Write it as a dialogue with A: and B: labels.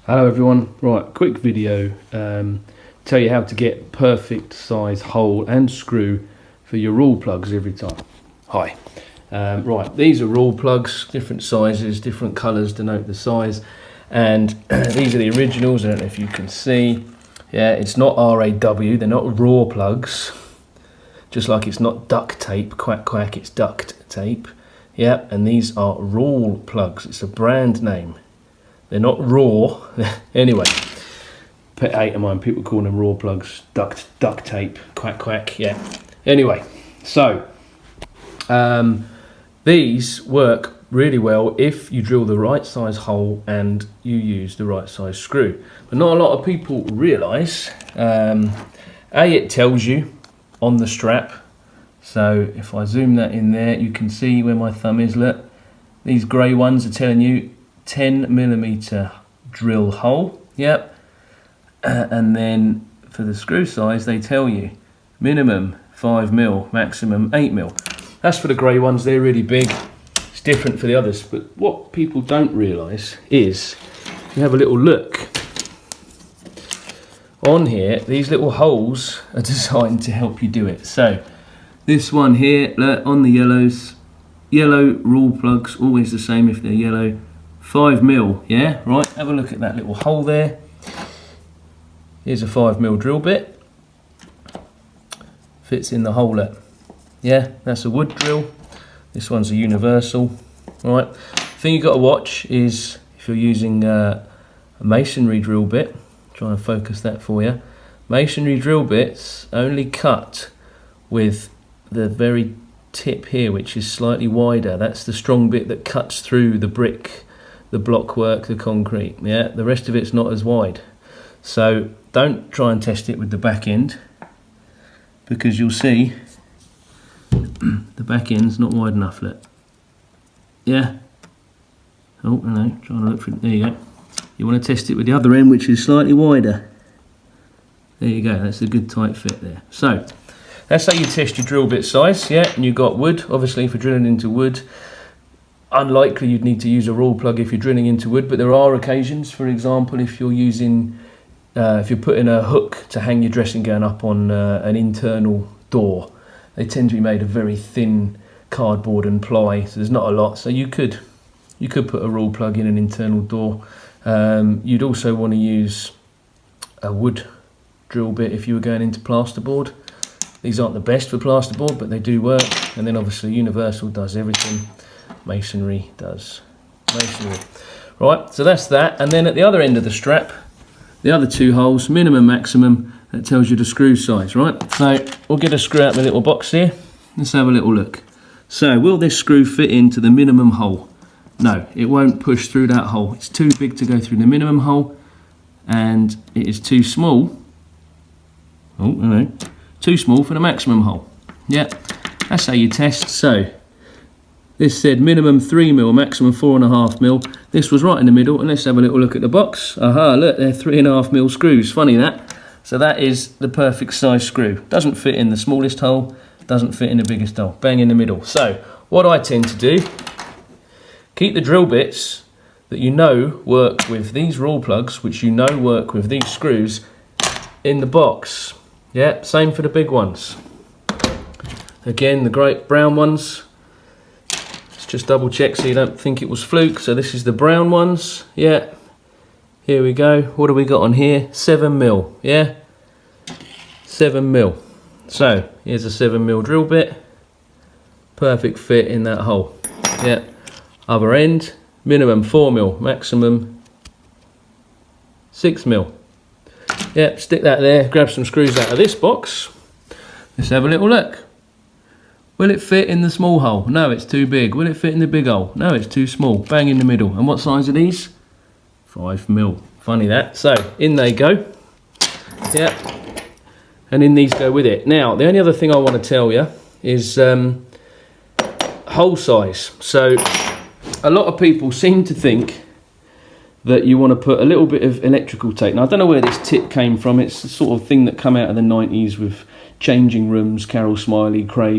A: Hello everyone, right, quick video, tell you how to get perfect size hole and screw for your rawl plugs every time. Hi, right, these are rawl plugs, different sizes, different colours denote the size, and these are the originals. I don't know if you can see. Yeah, it's not RAW, they're not raw plugs, just like it's not duct tape, quack quack, it's duct tape. Yeah, and these are rawl plugs, it's a brand name. They're not raw. Anyway, pet hate of mine, people call them raw plugs, duct tape, quack quack, yeah. Anyway, so these work really well if you drill the right size hole and you use the right size screw. But not a lot of people realise, it tells you on the strap. So if I zoom that in there, you can see where my thumb is, look. These grey ones are telling you 10mm drill hole, yep. And then for the screw size, they tell you minimum 5mm, maximum 8mm. That's for the grey ones, they're really big. It's different for the others, but what people don't realise is, if you have a little look on here, these little holes are designed to help you do it. So this one here, look, on the yellows, yellow rawl plugs, always the same if they're yellow. 5mm, yeah, right, have a look at that little hole there. Here's a 5mm drill bit. Fits in the hole there. Yeah, that's a wood drill. This one's a universal. Right, thing you got to watch is if you're using a masonry drill bit, trying to focus that for you. Masonry drill bits only cut with the very tip here, which is slightly wider. That's the strong bit that cuts through the brick, the block work, the concrete. Yeah, the rest of it's not as wide. So don't try and test it with the back end, because you'll see the back end's not wide enough. Look. Yeah. Oh, no, trying to look for it. There you go. You want to test it with the other end, which is slightly wider. There you go. That's a good tight fit there. So that's how you test your drill bit size. Yeah, and you've got wood, obviously, for drilling into wood. Unlikely you'd need to use a rawl plug if you're drilling into wood, but there are occasions, for example, if you're using, if you're putting a hook to hang your dressing gown up on an internal door, they tend to be made of very thin cardboard and ply, so there's not a lot. So you could put a rawl plug in an internal door. You'd also want to use a wood drill bit if you were going into plasterboard. These aren't the best for plasterboard, but they do work. And then obviously universal does everything. Masonry does masonry. Right, so that's that. And then at the other end of the strap, the other two holes, minimum, maximum, that tells you the screw size, right? So we'll get a screw out of the little box here. Let's have a little look. So will this screw fit into the minimum hole? No, it won't push through that hole. It's too big to go through the minimum hole, and it is too small. Oh, no, too small for the maximum hole. Yeah, that's how you test. So this said minimum 3mm, maximum 4.5mm. This was right in the middle, and let's have a little look at the box. Aha, look, they're 3.5mm screws. Funny that. So that is the perfect size screw. Doesn't fit in the smallest hole, doesn't fit in the biggest hole. Bang in the middle. So what I tend to do, keep the drill bits that you know work with these rawl plugs, which you know work with these screws, in the box. Yeah, same for the big ones. Again, the great brown ones. Just double check so you don't think it was fluke. So this is the brown ones. Yeah, here we go. What do we got on here? 7mm. Yeah, 7mm. So here's a 7mm drill bit, perfect fit in that hole. Yeah, other end, minimum 4mm, maximum 6mm. Yeah, stick that there, grab some screws out of this box. Let's have a little look. Will it fit in the small hole? No, it's too big. Will it fit in the big hole? No, it's too small. Bang in the middle. And what size are these? 5mm. Funny that. So, in they go. Yeah. And in these go with it. Now, the only other thing I want to tell you is hole size. So, a lot of people seem to think that you want to put a little bit of electrical tape. Now, I don't know where this tip came from. It's the sort of thing that came out of the 90s with changing rooms, Carol Smiley, Craig.